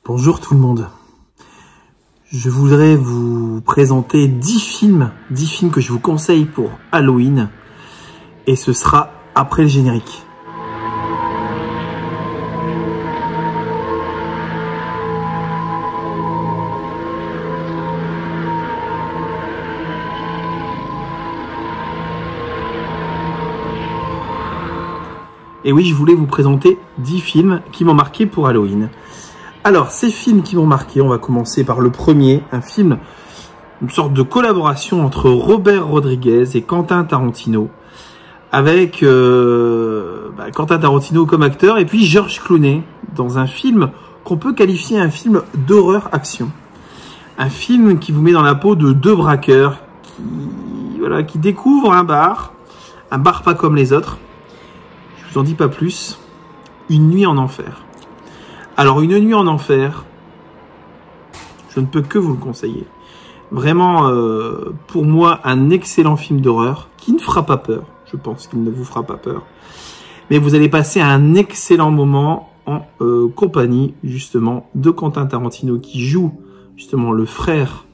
Bonjour tout le monde. Je voudrais vous présenter 10 films que je vous conseille pour Halloween. Et ce sera après le générique. Et oui, je voulais vous présenter 10 films qui m'ont marqué pour Halloween. Alors, ces films qui m'ont marqué, on va commencer par le premier, un film, une sorte de collaboration entre Robert Rodriguez et Quentin Tarantino, avec Quentin Tarantino comme acteur, et puis George Clooney, dans un film qu'on peut qualifier un film d'horreur-action. Un film qui vous met dans la peau de deux braqueurs qui découvrent un bar pas comme les autres. Je vous en dis pas plus. Une nuit en enfer. Alors, Une nuit en enfer, je ne peux que vous le conseiller. Vraiment, pour moi, un excellent film d'horreur qui ne fera pas peur. Je pense qu'il ne vous fera pas peur. Mais vous allez passer un excellent moment en compagnie, justement, de Quentin Tarantino qui joue, justement, le frère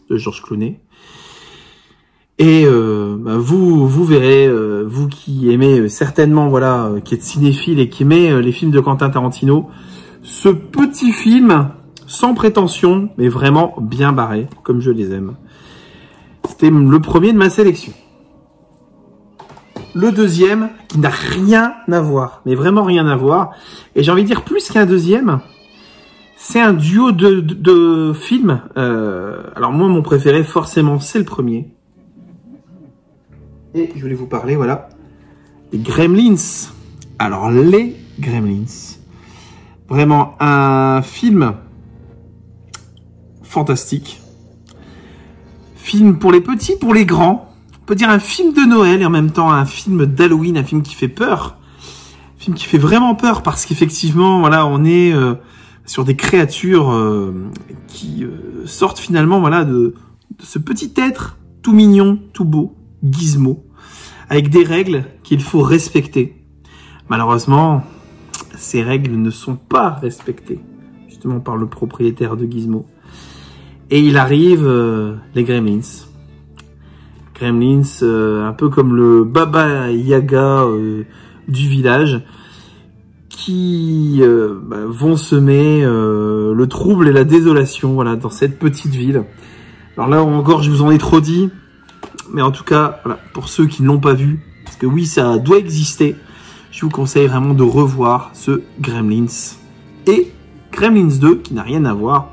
de George Clooney. Et vous verrez, vous qui aimez certainement, qui êtes cinéphile et qui aimez les films de Quentin Tarantino, ce petit film, sans prétention, mais vraiment bien barré, comme je les aime. C'était le premier de ma sélection. Le deuxième, qui n'a rien à voir, mais vraiment rien à voir, et j'ai envie de dire plus qu'un deuxième, c'est un duo de films. Alors moi, mon préféré, forcément, c'est le premier. Et je voulais vous parler, des Gremlins. Alors, les Gremlins. Vraiment un film fantastique. Film pour les petits, pour les grands. On peut dire un film de Noël et en même temps un film d'Halloween, un film qui fait peur. Un film qui fait vraiment peur parce qu'effectivement, on est sur des créatures qui sortent finalement, de ce petit être tout mignon, tout beau. Gizmo, avec des règles qu'il faut respecter. Malheureusement, ces règles ne sont pas respectées, justement par le propriétaire de Gizmo. Et il arrive les Gremlins. Gremlins, un peu comme le Baba Yaga du village, qui vont semer le trouble et la désolation, dans cette petite ville. Alors là encore, je vous en ai trop dit. Mais en tout cas, pour ceux qui ne l'ont pas vu, parce que oui, ça doit exister, je vous conseille vraiment de revoir ce Gremlins. Et Gremlins 2, qui n'a rien à voir,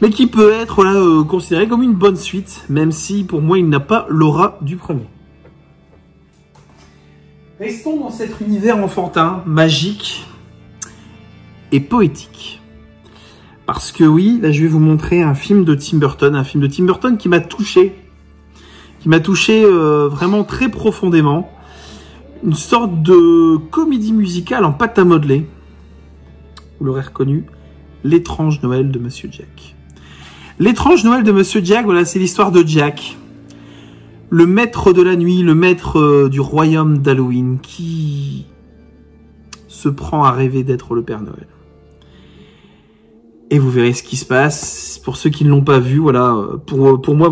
mais qui peut être considéré comme une bonne suite, même si pour moi, il n'a pas l'aura du premier. Restons dans cet univers enfantin, magique et poétique. Parce que oui, là je vais vous montrer un film de Tim Burton, qui m'a touché. Vraiment très profondément. Une sorte de comédie musicale en pâte à modeler. Vous l'aurez reconnu, L'étrange Noël de Monsieur Jack. L'étrange Noël de Monsieur Jack, c'est l'histoire de Jack, le maître de la nuit, le maître du royaume d'Halloween, qui se prend à rêver d'être le Père Noël. Et vous verrez ce qui se passe. Pour ceux qui ne l'ont pas vu, pour moi,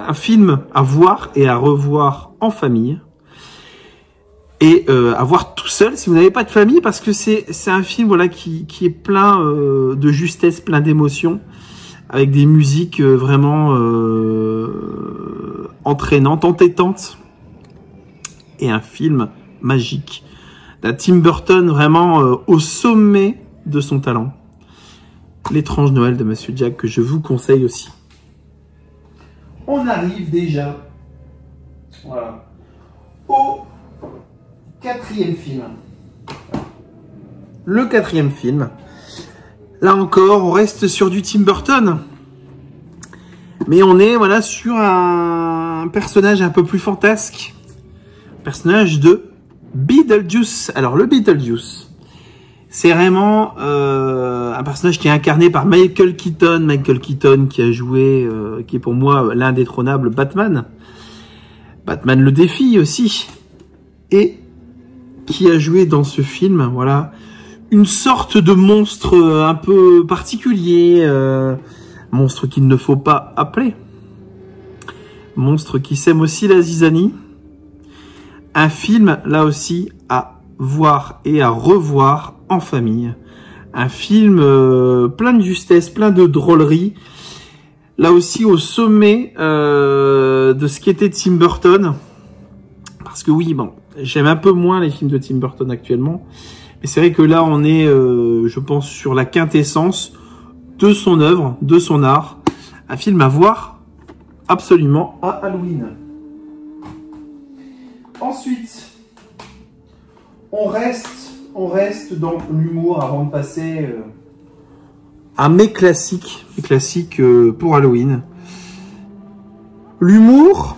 un film à voir et à revoir en famille. Et à voir tout seul si vous n'avez pas de famille, parce que c'est un film qui est plein de justesse, plein d'émotions, avec des musiques vraiment entraînantes, entêtantes. Et un film magique d'un Tim Burton vraiment au sommet de son talent. L'étrange Noël de Monsieur Jack, que je vous conseille aussi. On arrive déjà au quatrième film. Le quatrième film. Là encore, on reste sur du Tim Burton. Mais on est sur un personnage un peu plus fantasque. Personnage de Beetlejuice. Alors le Beetlejuice, c'est vraiment un personnage qui est incarné par Michael Keaton. Michael Keaton qui a joué, qui est pour moi l'indétrônable Batman. Batman le défi aussi. Et qui a joué dans ce film, une sorte de monstre un peu particulier, monstre qu'il ne faut pas appeler, monstre qui sème aussi la zizanie. Un film, là aussi, à voir et à revoir en famille. Un film plein de justesse, plein de drôlerie. Là aussi, au sommet de ce qu'était Tim Burton. Parce que oui, bon, j'aime un peu moins les films de Tim Burton actuellement. Mais c'est vrai que là, on est, je pense, sur la quintessence de son œuvre, de son art. Un film à voir absolument à Halloween. Ensuite, on reste dans l'humour avant de passer à mes classiques pour Halloween. L'humour,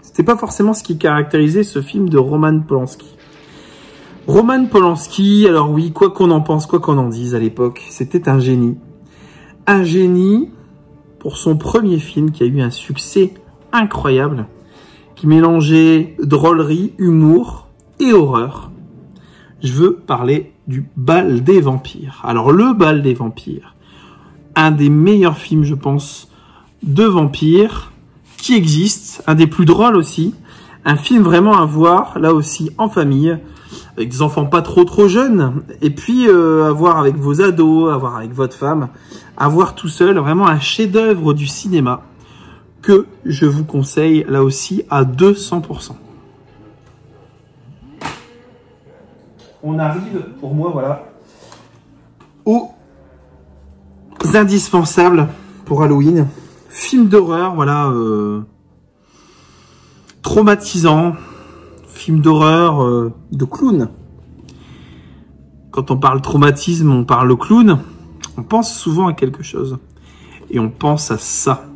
c'était pas forcément ce qui caractérisait ce film de Roman Polanski. Roman Polanski, alors oui, quoi qu'on en pense, quoi qu'on en dise à l'époque, c'était un génie. Un génie pour son premier film qui a eu un succès incroyable, qui mélangeait drôlerie, humour et horreur. Je veux parler du Bal des vampires. Alors, le Bal des vampires, un des meilleurs films, je pense, de vampires qui existe, un des plus drôles aussi. Un film vraiment à voir, là aussi, en famille, avec des enfants pas trop jeunes, et puis à voir avec vos ados, à voir avec votre femme, à voir tout seul, vraiment un chef-d'œuvre du cinéma que je vous conseille là aussi à 200%. On arrive, pour moi, voilà, aux indispensables pour Halloween. Film d'horreur, voilà, traumatisant, film d'horreur de clown. Quand on parle traumatisme, on parle clown, on pense souvent à quelque chose. Et on pense à ça.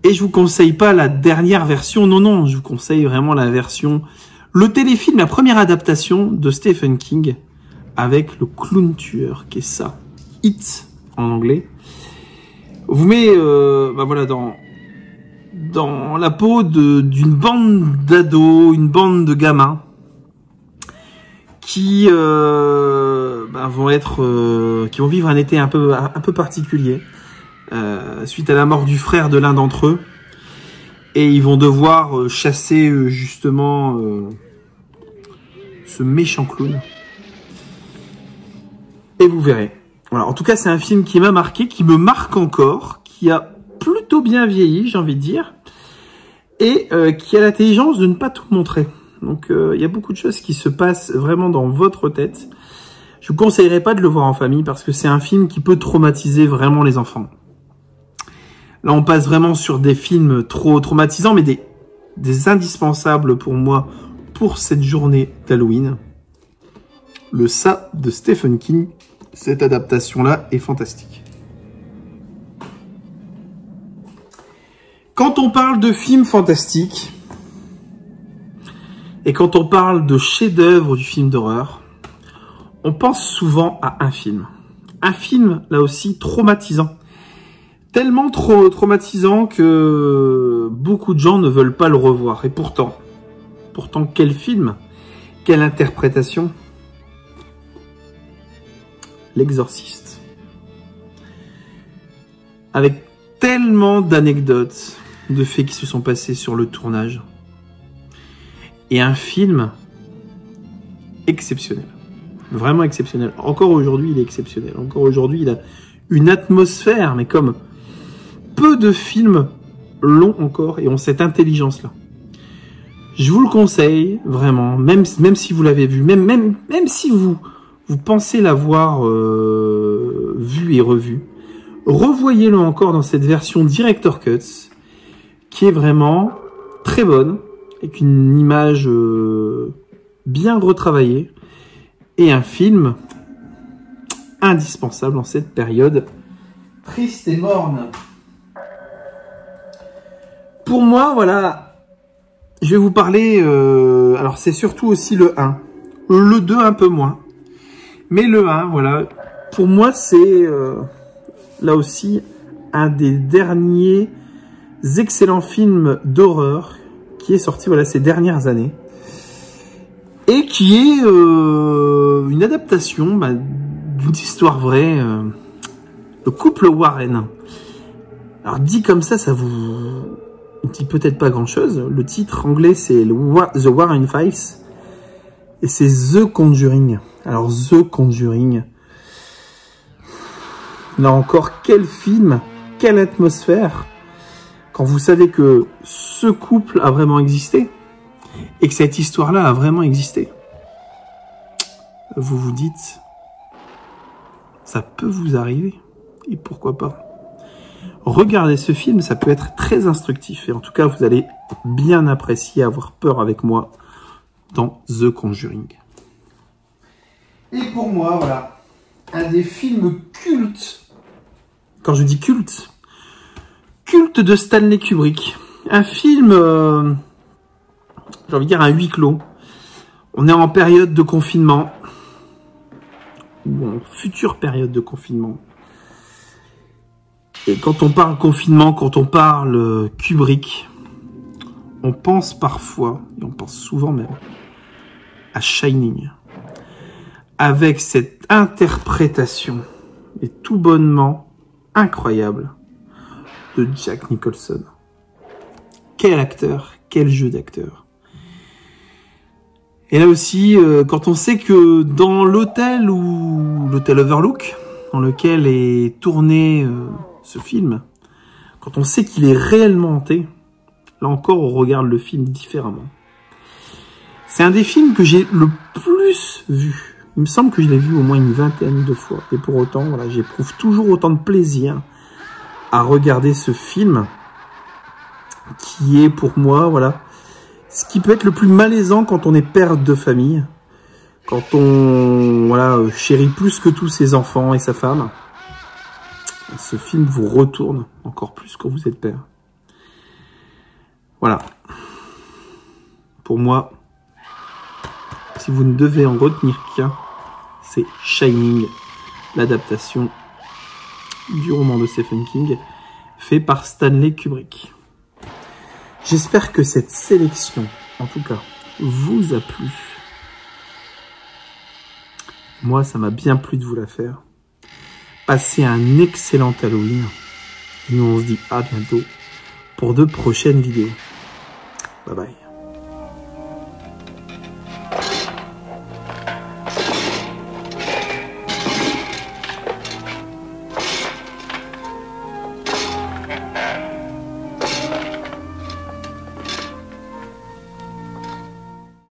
Et je vous conseille pas la dernière version, non, je vous conseille vraiment la version, le téléfilm, la première adaptation de Stephen King avec le clown tueur, qui est ça, It en anglais. Vous met voilà, dans la peau d'une bande d'ados, une bande de gamins qui qui vont vivre un été un peu particulier. Suite à la mort du frère de l'un d'entre eux, et ils vont devoir chasser justement ce méchant clown. Et vous verrez. Voilà. En tout cas, c'est un film qui m'a marqué, qui me marque encore, qui a plutôt bien vieilli, j'ai envie de dire, et qui a l'intelligence de ne pas tout montrer. Donc, il y a beaucoup de choses qui se passent vraiment dans votre tête. Je vous conseillerais pas de le voir en famille parce que c'est un film qui peut traumatiser vraiment les enfants. Là, on passe vraiment sur des films trop traumatisants, mais des indispensables pour moi pour cette journée d'Halloween. Le Ça de Stephen King, cette adaptation-là est fantastique. Quand on parle de films fantastiques, et quand on parle de chef-d'œuvre du film d'horreur, on pense souvent à un film. Un film, là aussi, traumatisant. Tellement traumatisant que beaucoup de gens ne veulent pas le revoir. Et pourtant, quel film, quelle interprétation. L'Exorciste. Avec tellement d'anecdotes, de faits qui se sont passés sur le tournage. Et un film exceptionnel. Vraiment exceptionnel. Encore aujourd'hui, il est exceptionnel. Encore aujourd'hui, il a une atmosphère, mais comme peu de films l'ont encore et ont cette intelligence-là. Je vous le conseille, vraiment, même si vous l'avez vu, même si vous pensez l'avoir vu et revu, revoyez-le encore dans cette version Director Cuts, qui est vraiment très bonne, avec une image bien retravaillée, et un film indispensable en cette période triste et morne. Pour moi, voilà, je vais vous parler, alors c'est surtout aussi le 1, le 2 un peu moins, mais le 1, voilà, pour moi c'est là aussi un des derniers excellents films d'horreur qui est sorti, voilà, ces dernières années. et qui est une adaptation d'une histoire vraie, le couple Warren. Alors dit comme ça vous dit peut-être pas grand-chose. Le titre anglais c'est The Warren Files et c'est The Conjuring. Alors The Conjuring, là encore, quel film, quelle atmosphère, quand vous savez que ce couple a vraiment existé et que cette histoire-là a vraiment existé. Vous vous dites, ça peut vous arriver, et pourquoi pas. Regardez ce film, ça peut être très instructif, et en tout cas, vous allez bien apprécier avoir peur avec moi dans The Conjuring. Et pour moi, voilà, un des films cultes, quand je dis culte, culte de Stanley Kubrick. Un film, j'ai envie de dire un huis clos. On est en période de confinement, ou en future période de confinement. Et quand on parle confinement, quand on parle Kubrick, on pense parfois, et on pense souvent même, à Shining. Avec cette interprétation, et tout bonnement incroyable, de Jack Nicholson. Quel acteur, quel jeu d'acteur. Et là aussi, quand on sait que dans l'hôtel Overlook, dans lequel est tourné ce film, quand on sait qu'il est réellement hanté, là encore, on regarde le film différemment. C'est un des films que j'ai le plus vu. Il me semble que je l'ai vu au moins une vingtaine de fois. Et pour autant, voilà, j'éprouve toujours autant de plaisir à regarder ce film, qui est pour moi, voilà, ce qui peut être le plus malaisant quand on est père de famille, quand on chérit plus que tous ses enfants et sa femme. Ce film vous retourne encore plus quand vous êtes père. Voilà. Pour moi, si vous ne devez en retenir qu'un, c'est Shining, l'adaptation du roman de Stephen King, fait par Stanley Kubrick. J'espère que cette sélection, en tout cas, vous a plu. Moi, ça m'a bien plu de vous la faire. Passez un excellent Halloween. Et nous, on se dit à bientôt pour de prochaines vidéos. Bye bye.